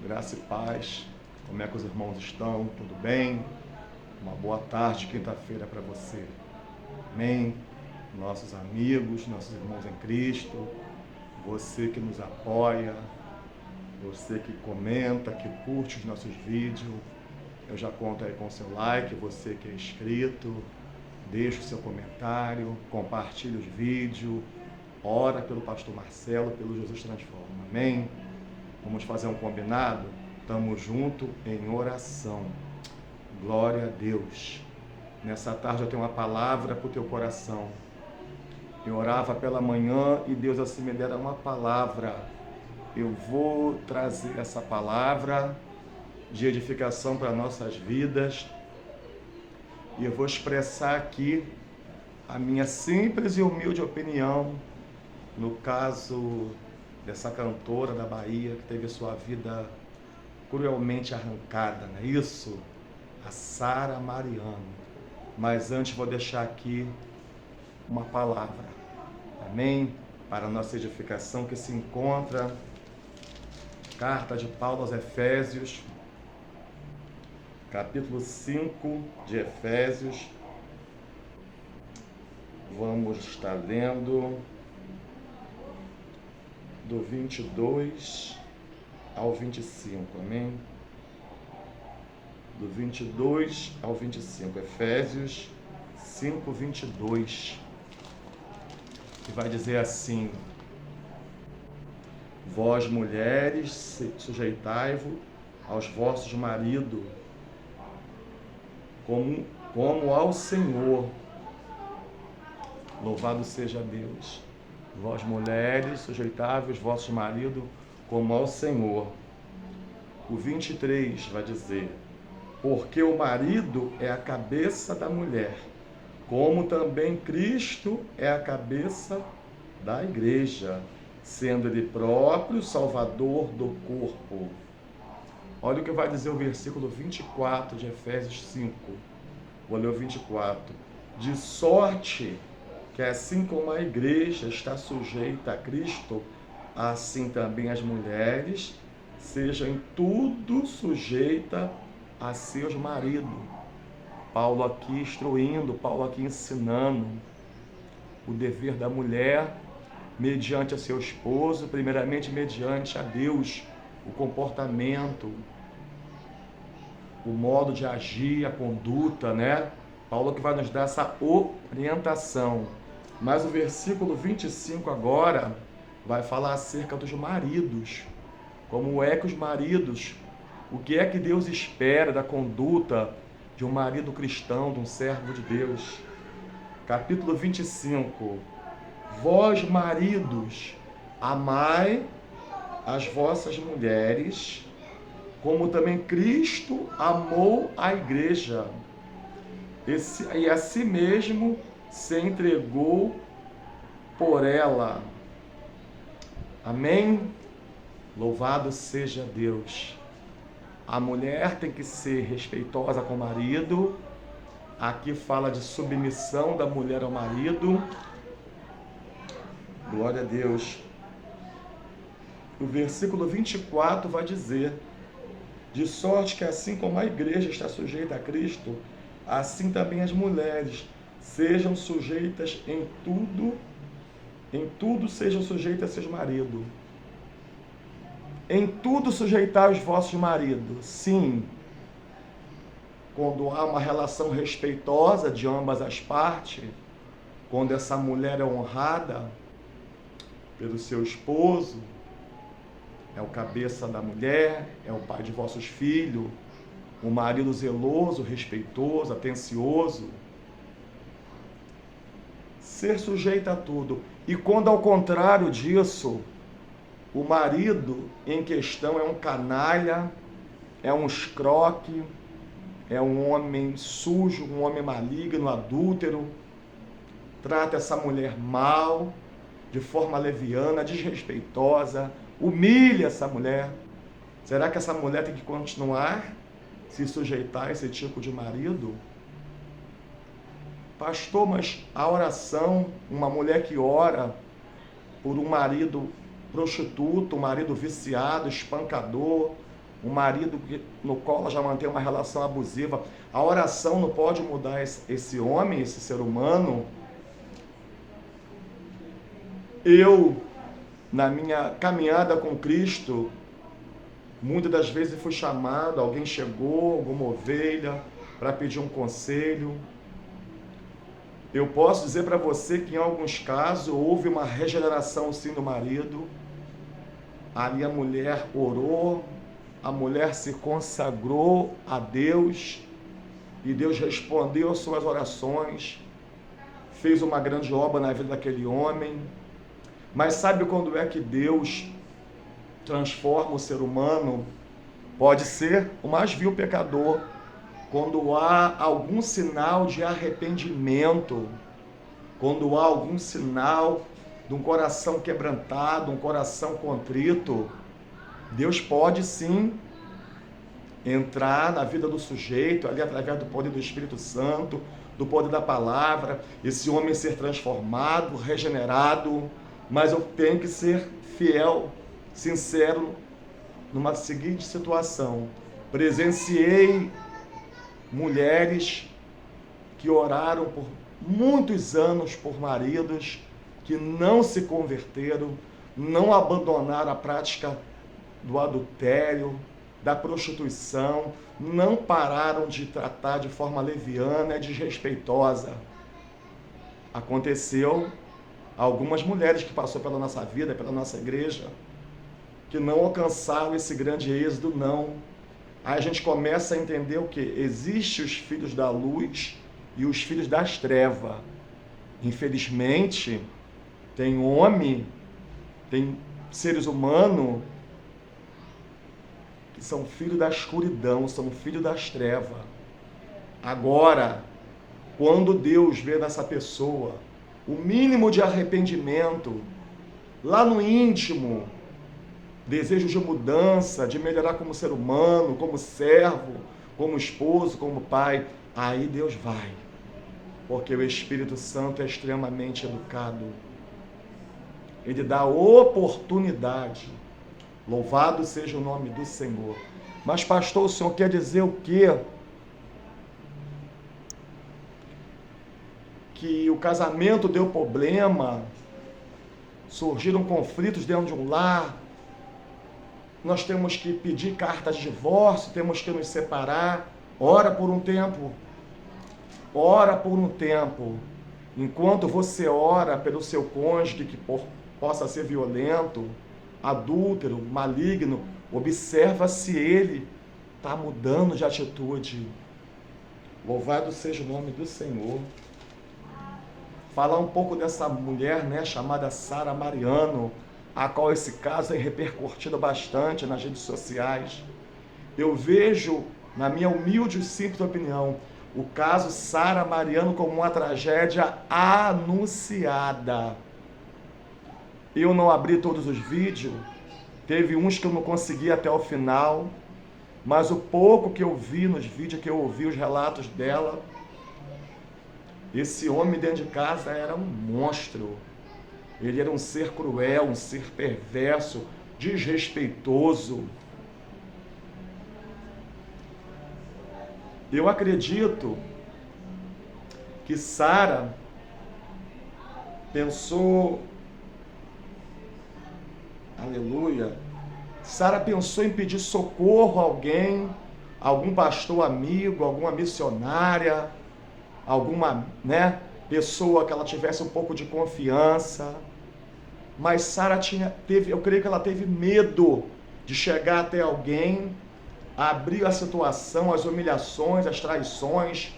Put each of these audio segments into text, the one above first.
Graça e paz. Como é que os irmãos estão? Tudo bem? Uma boa tarde, quinta-feira para você. Amém? Nossos amigos, nossos irmãos em Cristo, você que nos apoia, você que comenta, que curte os nossos vídeos. Eu já conto aí com o seu like, você que é inscrito, deixa o seu comentário, compartilha os vídeos, ora pelo pastor Marcelo, pelo Jesus Transforma. Amém? Vamos fazer um combinado? Estamos juntos em oração. Glória a Deus. Nessa tarde eu tenho uma palavra para o teu coração. Eu orava pela manhã e Deus assim me dera uma palavra. Eu vou trazer essa palavra de edificação para nossas vidas. E eu vou expressar aqui a minha simples e humilde opinião no caso dessa cantora da Bahia que teve sua vida cruelmente arrancada, não é isso? A Sara Mariano. Mas antes vou deixar aqui uma palavra, amém? Para a nossa edificação que se encontra, carta de Paulo aos Efésios, capítulo 5 de Efésios. Vamos estar lendo do 22 ao 25, amém? Do 22 ao 25, Efésios 5, 22, que vai dizer assim: vós mulheres, sujeitai-vos aos vossos maridos, como ao Senhor. Louvado seja Deus. Vós mulheres, sujeitai-vos aos vossos maridos, como ao Senhor. O 23 vai dizer: porque o marido é a cabeça da mulher, como também Cristo é a cabeça da igreja, sendo ele próprio Salvador do corpo. Olha o que vai dizer o versículo 24 de Efésios 5. Vou ler o 24. De sorte que assim como a igreja está sujeita a Cristo, assim também as mulheres sejam em tudo sujeitas a seus maridos. Paulo aqui instruindo, Paulo aqui ensinando o dever da mulher mediante a seu esposo, primeiramente mediante a Deus, o comportamento, o modo de agir, a conduta, né? Paulo que vai nos dar essa orientação. Mas o versículo 25 agora vai falar acerca dos maridos. Como é que os maridos, o que é que Deus espera da conduta de um marido cristão, de um servo de Deus? Capítulo 25. Vós, maridos, amai as vossas mulheres, como também Cristo amou a igreja, e a si mesmo se entregou por ela. Amém? Louvado seja Deus. A mulher tem que ser respeitosa com o marido. Aqui fala de submissão da mulher ao marido. Glória a Deus. O versículo 24 vai dizer: de sorte que assim como a igreja está sujeita a Cristo, assim também as mulheres sejam sujeitas em tudo sejam sujeitas a seus maridos. Em tudo sujeitar os vossos maridos. Sim, quando há uma relação respeitosa de ambas as partes, quando essa mulher é honrada pelo seu esposo, é o cabeça da mulher, é o pai de vossos filhos, o marido zeloso, respeitoso, atencioso, ser sujeito a tudo. E quando ao contrário disso, o marido em questão é um canalha, é um escroque, é um homem sujo, um homem maligno, adúltero, trata essa mulher mal, de forma leviana, desrespeitosa, humilha essa mulher. Será que essa mulher tem que continuar se sujeitar a esse tipo de marido? Pastor, mas a oração, uma mulher que ora por um marido prostituto, um marido viciado, espancador, um marido no qual ela já mantém uma relação abusiva. A oração não pode mudar esse homem, esse ser humano. Eu, na minha caminhada com Cristo, muitas das vezes fui chamado, alguém chegou, alguma ovelha, para pedir um conselho. Eu posso dizer para você que em alguns casos houve uma regeneração sim do marido. Ali a mulher orou, a mulher se consagrou a Deus e Deus respondeu às suas orações, fez uma grande obra na vida daquele homem. Mas sabe quando é que Deus transforma o ser humano? Pode ser o mais vil pecador, quando há algum sinal de arrependimento, quando há algum sinal de um coração quebrantado, um coração contrito. Deus pode sim entrar na vida do sujeito, ali através do poder do Espírito Santo, do poder da palavra, esse homem ser transformado, regenerado, mas eu tenho que ser fiel, sincero, numa seguinte situação. Presenciei mulheres que oraram por muitos anos por maridos que não se converteram, não abandonaram a prática do adultério, da prostituição, não pararam de tratar de forma leviana e desrespeitosa. Aconteceu algumas mulheres que passaram pela nossa vida, pela nossa igreja, que não alcançaram esse grande êxito, não. Aí a gente começa a entender o que? Existem os filhos da luz e os filhos das trevas. Infelizmente, tem homem, tem seres humanos que são filhos da escuridão, são filhos das trevas. Agora, quando Deus vê nessa pessoa o mínimo de arrependimento, lá no íntimo, desejo de mudança, de melhorar como ser humano, como servo, como esposo, como pai, aí Deus vai. Porque o Espírito Santo é extremamente educado. Ele dá oportunidade. Louvado seja o nome do Senhor. Mas, pastor, o senhor quer dizer o quê? Que o casamento deu problema, surgiram conflitos dentro de um lar, nós temos que pedir carta de divórcio, temos que nos separar. Ora por um tempo. Ora por um tempo. Enquanto você ora pelo seu cônjuge que possa ser violento, adúltero, maligno, observa se ele está mudando de atitude. Louvado seja o nome do Senhor. Falar um pouco dessa mulher, né, chamada Sara Mariano, a qual esse caso é repercutido bastante nas redes sociais. Eu vejo, na minha humilde e simples opinião, o caso Sara Mariano como uma tragédia anunciada. Eu não abri todos os vídeos, teve uns que eu não consegui até o final, mas o pouco que eu vi nos vídeos, que eu ouvi os relatos dela, esse homem dentro de casa era um monstro. Ele era um ser cruel, um ser perverso, desrespeitoso. Eu acredito que Sara pensou, aleluia, Sara pensou em pedir socorro a alguém, algum pastor amigo, alguma missionária, alguma, pessoa que ela tivesse um pouco de confiança. Mas Sara eu creio que ela teve medo de chegar até alguém, abrir a situação, as humilhações, as traições,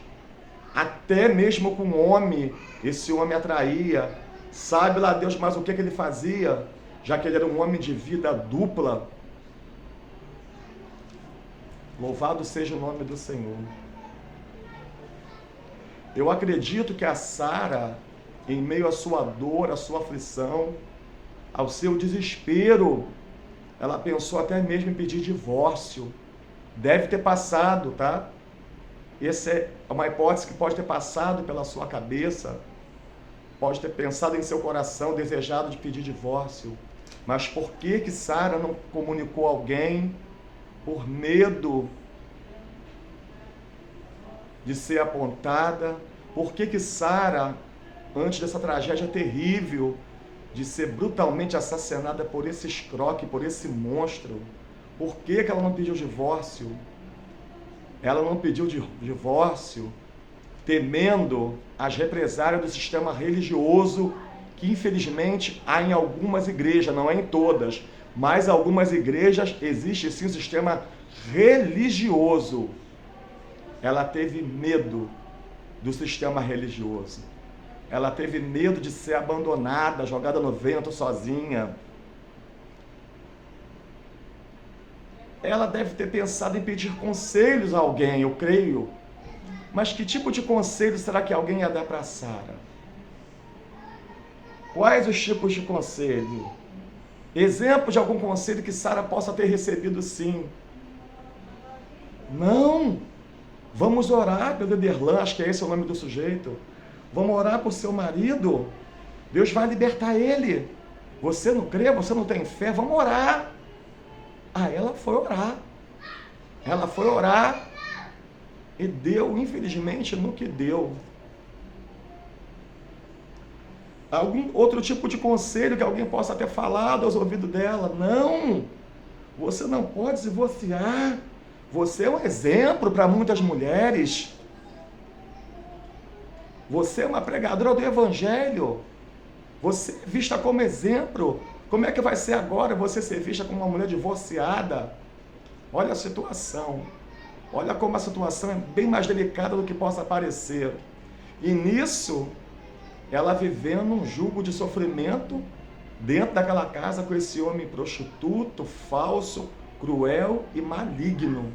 até mesmo com um homem, esse homem atraía. Sabe lá Deus mais o que ele fazia, já que ele era um homem de vida dupla. Louvado seja o nome do Senhor. Eu acredito que a Sara, em meio à sua dor, à sua aflição, ao seu desespero, ela pensou até mesmo em pedir divórcio. Deve ter passado, tá? Essa é uma hipótese que pode ter passado pela sua cabeça, pode ter pensado em seu coração, desejado de pedir divórcio. Mas por que Sara não comunicou a alguém por medo de ser apontada. Por que Sara, antes dessa tragédia terrível de ser brutalmente assassinada por esse escroque, por esse monstro, por que ela não pediu divórcio? Ela não pediu divórcio temendo as represálias do sistema religioso que infelizmente há em algumas igrejas, não é em todas, mas em algumas igrejas existe sim um sistema religioso. Ela teve medo do sistema religioso. Ela teve medo de ser abandonada, jogada no vento sozinha. Ela deve ter pensado em pedir conselhos a alguém, eu creio. Mas que tipo de conselho será que alguém ia dar para Sara? Quais os tipos de conselho? Exemplo de algum conselho que Sara possa ter recebido, sim. Não! Vamos orar pelo Ederlan, acho que esse é o nome do sujeito. Vamos orar por seu marido. Deus vai libertar ele. Você não crê? Você não tem fé? Vamos orar. Ela foi orar. Ela foi orar e deu, infelizmente, no que deu. Algum outro tipo de conselho que alguém possa ter falado aos ouvidos dela? Não! Você não pode se divorciar. Você é um exemplo para muitas mulheres. Você é uma pregadora do Evangelho. Você é vista como exemplo. Como é que vai ser agora você ser vista como uma mulher divorciada? Olha a situação. Olha como a situação é bem mais delicada do que possa parecer. E nisso, ela vivendo um jugo de sofrimento dentro daquela casa com esse homem prostituto, falso, cruel e maligno.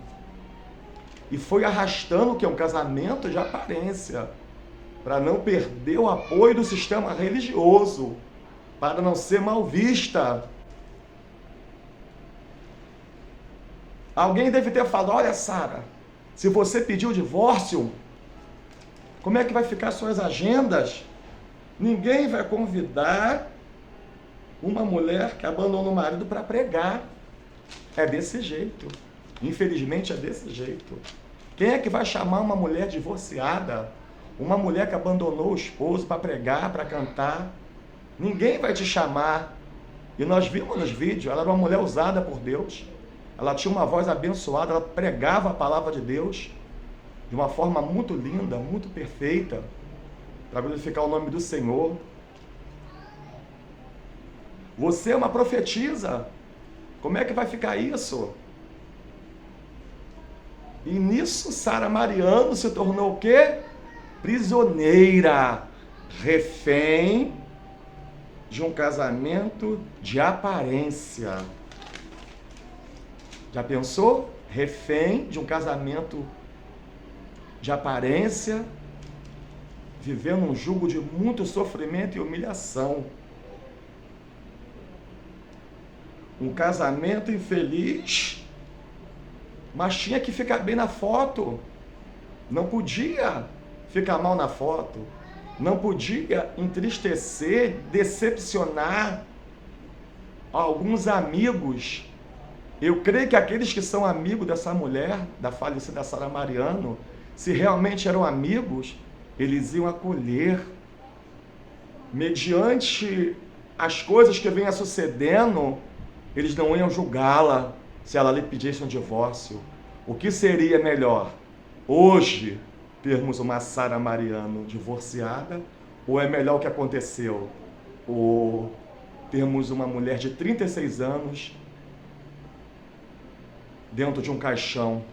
E foi arrastando que é um casamento de aparência, para não perder o apoio do sistema religioso, para não ser mal vista. Alguém deve ter falado: olha, Sara, se você pedir o divórcio, como é que vai ficar suas agendas? Ninguém vai convidar uma mulher que abandonou o marido para pregar. É desse jeito. Infelizmente é desse jeito. Quem é que vai chamar uma mulher divorciada? Uma mulher que abandonou o esposo para pregar, para cantar? Ninguém vai te chamar. E nós vimos nos vídeos, ela era uma mulher usada por Deus. Ela tinha uma voz abençoada, ela pregava a palavra de Deus de uma forma muito linda, muito perfeita, para glorificar o nome do Senhor. Você é uma profetisa. Como é que vai ficar isso? E nisso, Sara Mariano se tornou o quê? Prisioneira, refém de um casamento de aparência. Já pensou? Refém de um casamento de aparência, vivendo um jugo de muito sofrimento e humilhação. Um casamento infeliz, mas tinha que ficar bem na foto. Não podia ficar mal na foto. Não podia entristecer, decepcionar alguns amigos. Eu creio que aqueles que são amigos dessa mulher, da falecida Sara Mariano, se realmente eram amigos, eles iam acolher. Mediante as coisas que vinham sucedendo, eles não iam julgá-la se ela lhe pedisse um divórcio. O que seria melhor? Hoje, termos uma Sara Mariano divorciada, ou é melhor o que aconteceu? Ou termos uma mulher de 36 anos dentro de um caixão?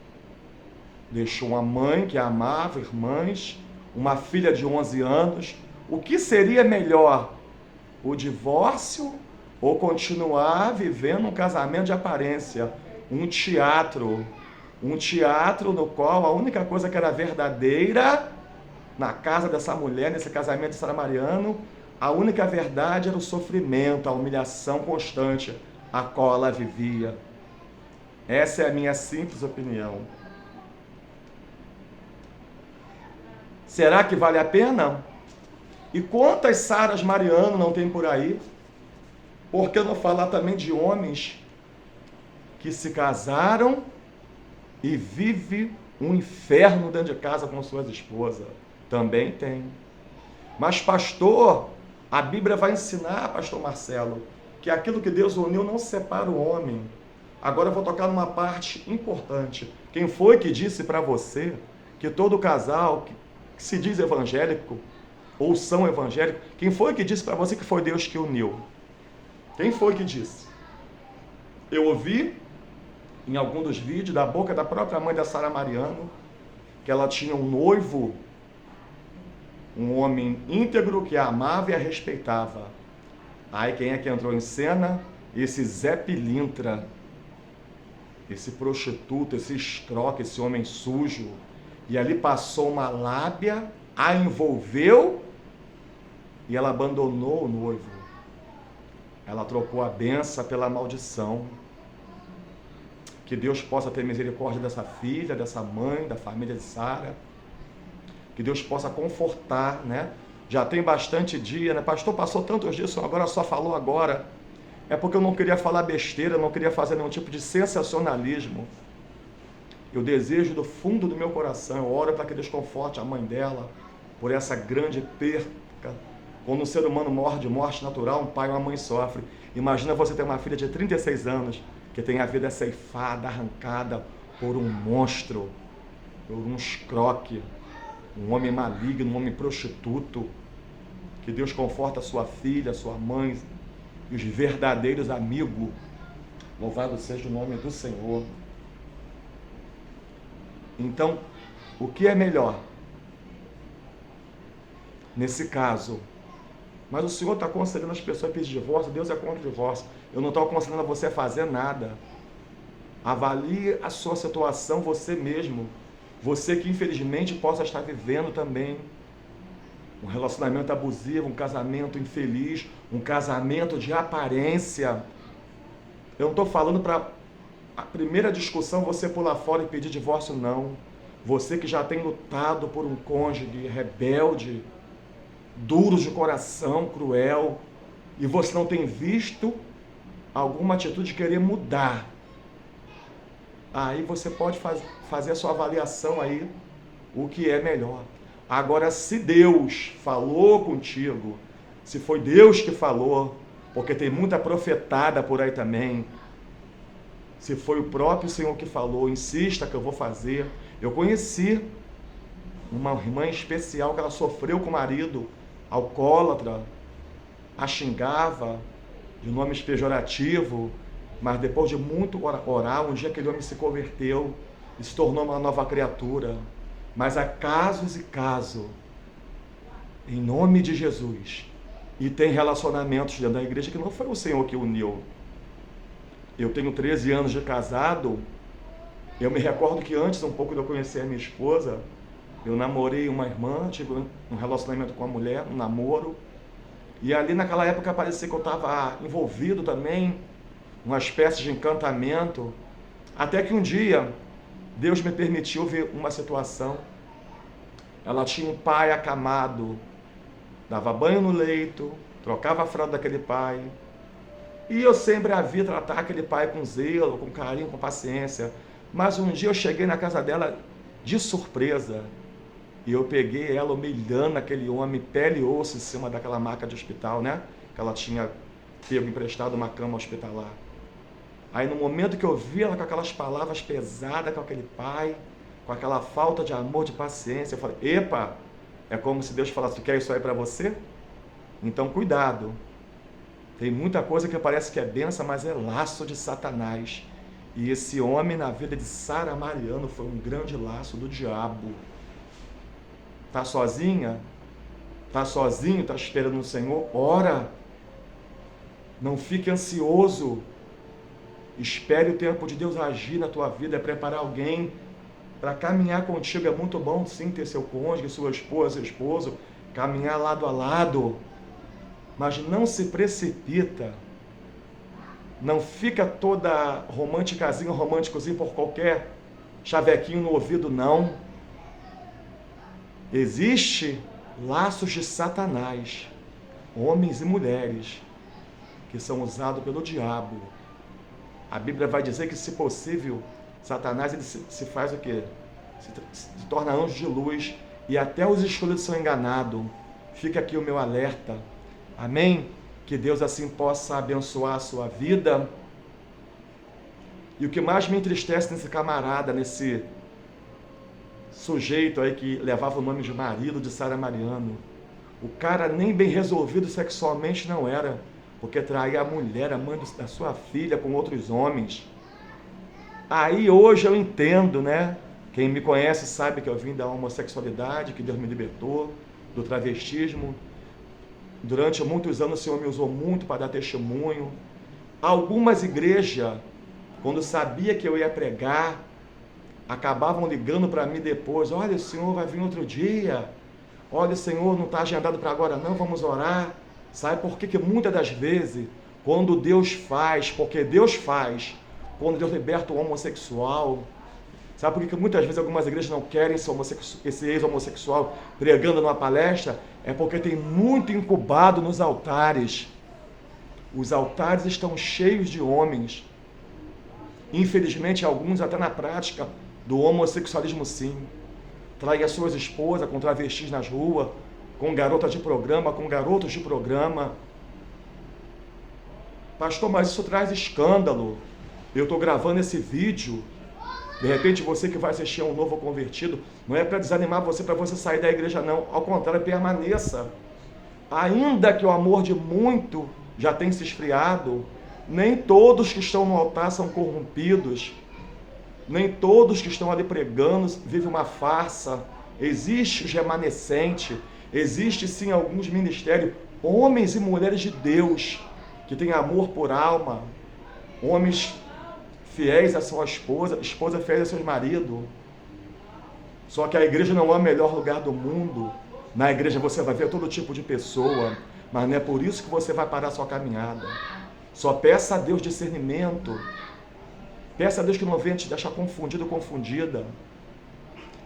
Deixou uma mãe que a amava, irmãs, uma filha de 11 anos. O que seria melhor? O divórcio ou continuar vivendo um casamento de aparência? Um teatro no qual a única coisa que era verdadeira na casa dessa mulher, nesse casamento de Sara Mariano, a única verdade era o sofrimento, a humilhação constante a qual ela vivia. Essa é a minha simples opinião. Será que vale a pena? E quantas Saras Mariano não tem por aí? Por que não falar também de homens que se casaram e vive um inferno dentro de casa com suas esposas. Também tem. Mas, pastor, a Bíblia vai ensinar, pastor Marcelo, que aquilo que Deus uniu não separa o homem. Agora eu vou tocar numa parte importante. Quem foi que disse para você que todo casal que se diz evangélico ou são evangélicos, quem foi que disse para você que foi Deus que uniu? Quem foi que disse? Eu ouvi em algum dos vídeos da boca da própria mãe da Sara Mariano que ela tinha um noivo, um homem íntegro que a amava e a respeitava. Aí quem é que entrou em cena? Esse Zé Pilintra, esse prostituto, esse escroque, esse homem sujo. E ali passou uma lábia, a envolveu e ela abandonou o noivo. Ela trocou a benção pela maldição. Que Deus possa ter misericórdia dessa filha, dessa mãe, da família de Sara. Que Deus possa confortar, né? Já tem bastante dia, né? Pastor, passou tantos dias, agora só falou agora. É porque eu não queria falar besteira, não queria fazer nenhum tipo de sensacionalismo. Eu desejo do fundo do meu coração, eu oro para que Deus conforte a mãe dela por essa grande perca. Quando um ser humano morre de morte natural, um pai e uma mãe sofrem. Imagina você ter uma filha de 36 anos que tem a vida ceifada, arrancada por um monstro, por um escroque, um homem maligno, um homem prostituto. Que Deus conforta a sua filha, a sua mãe e os verdadeiros amigos. Louvado seja o nome do Senhor. Então, o que é melhor? Nesse caso, mas o Senhor está aconselhando as pessoas a pedir divórcio, Deus é contra o divórcio. Eu não estou aconselhando a você a fazer nada. Avalie a sua situação você mesmo. Você que infelizmente possa estar vivendo também um relacionamento abusivo, um casamento infeliz, um casamento de aparência. Eu não estou falando para a primeira discussão você pular fora e pedir divórcio, não. Você que já tem lutado por um cônjuge rebelde, duro de coração, cruel, e você não tem visto alguma atitude de querer mudar. Aí você pode fazer a sua avaliação aí, o que é melhor. Agora, se Deus falou contigo, se foi Deus que falou, porque tem muita profetada por aí também, se foi o próprio Senhor que falou, insista que eu vou fazer. Eu conheci uma irmã especial que ela sofreu com o marido alcoólatra, a xingava de nomes pejorativos, mas depois de muito orar, um dia aquele homem se converteu e se tornou uma nova criatura. Mas há casos e casos, em nome de Jesus, e tem relacionamentos dentro da igreja que não foi o Senhor que uniu. Eu tenho 13 anos de casado, eu me recordo que antes, um pouco de eu conhecer a minha esposa, eu namorei uma irmã, tive um relacionamento com uma mulher, um namoro, e ali naquela época parecia que eu estava envolvido também, uma espécie de encantamento, até que um dia Deus me permitiu ver uma situação. Ela tinha um pai acamado, dava banho no leito, trocava a fralda daquele pai, e eu sempre a vi tratar aquele pai com zelo, com carinho, com paciência. Mas um dia eu cheguei na casa dela de surpresa, e eu peguei ela humilhando aquele homem, pele e osso, em cima daquela maca de hospital, né? Que ela tinha pego emprestado uma cama hospitalar. Aí no momento que eu vi ela com aquelas palavras pesadas com aquele pai, com aquela falta de amor, de paciência, eu falei, epa, é como se Deus falasse, tu quer isso aí para você? Então cuidado. Tem muita coisa que parece que é benção, mas é laço de Satanás. E esse homem na vida de Sara Mariano foi um grande laço do diabo. Tá sozinha? Tá sozinho? Tá esperando no Senhor? Ora! Não fique ansioso. Espere o tempo de Deus agir na tua vida, é preparar alguém para caminhar contigo. É muito bom sim ter seu cônjuge, sua esposa, seu esposo, caminhar lado a lado. Mas não se precipita. Não fica toda românticozinho por qualquer chavequinho no ouvido, não. Existe laços de Satanás, homens e mulheres, que são usados pelo diabo. A Bíblia vai dizer que, se possível, Satanás ele se faz o quê? Se torna anjo de luz e até os escolhidos são enganados. Fica aqui o meu alerta. Amém? Que Deus assim possa abençoar a sua vida. E o que mais me entristece nesse camarada, nesse sujeito aí que levava o nome de marido de Sara Mariano, o cara nem bem resolvido sexualmente não era, porque traía a mulher, a mãe da sua filha com outros homens. Aí hoje eu entendo, né? Quem me conhece sabe que eu vim da homossexualidade, que Deus me libertou, do travestismo. Durante muitos anos o Senhor me usou muito para dar testemunho. Algumas igrejas, quando sabia que eu ia pregar, acabavam ligando para mim depois: olha, o Senhor vai vir outro dia. Olha, o Senhor não está agendado para agora não, vamos orar. Sabe por quê? Que muitas das vezes, quando Deus faz, porque Deus faz, quando Deus liberta o homossexual, sabe por quê? Que muitas vezes algumas igrejas não querem esse ex-homossexual pregando numa palestra? É porque tem muito incubado nos altares. Os altares estão cheios de homens. Infelizmente, alguns até na prática do homossexualismo sim. Trai as suas esposas com travestis nas ruas, com garotas de programa, com garotos de programa. Pastor, mas isso traz escândalo. Eu estou gravando esse vídeo. De repente você que vai assistir a um novo convertido, não é para desanimar você, para você sair da igreja não. Ao contrário, permaneça. Ainda que o amor de muito já tenha se esfriado, nem todos que estão no altar são corrompidos. Nem todos que estão ali pregando vivem uma farsa. Existe os remanescentes. Existe sim alguns ministérios, homens e mulheres de Deus, que têm amor por alma. Homens fiéis à sua esposa, esposa fiéis a seu marido. Só que a igreja não é o melhor lugar do mundo. Na igreja você vai ver todo tipo de pessoa, mas não é por isso que você vai parar a sua caminhada. Só peça a Deus discernimento. Peça a Deus que não venha te deixar confundido ou confundida.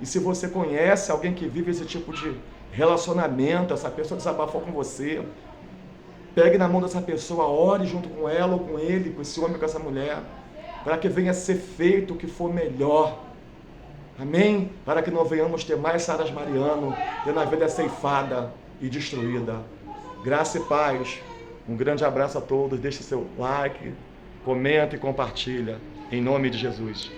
E se você conhece alguém que vive esse tipo de relacionamento, essa pessoa desabafou com você, pegue na mão dessa pessoa, ore junto com ela ou com ele, com esse homem, com essa mulher, para que venha ser feito o que for melhor. Amém? Para que não venhamos ter mais Saras Mariano, tendo a vida ceifada e destruída. Graça e paz. Um grande abraço a todos. Deixe seu like, comenta e compartilha. Em nome de Jesus.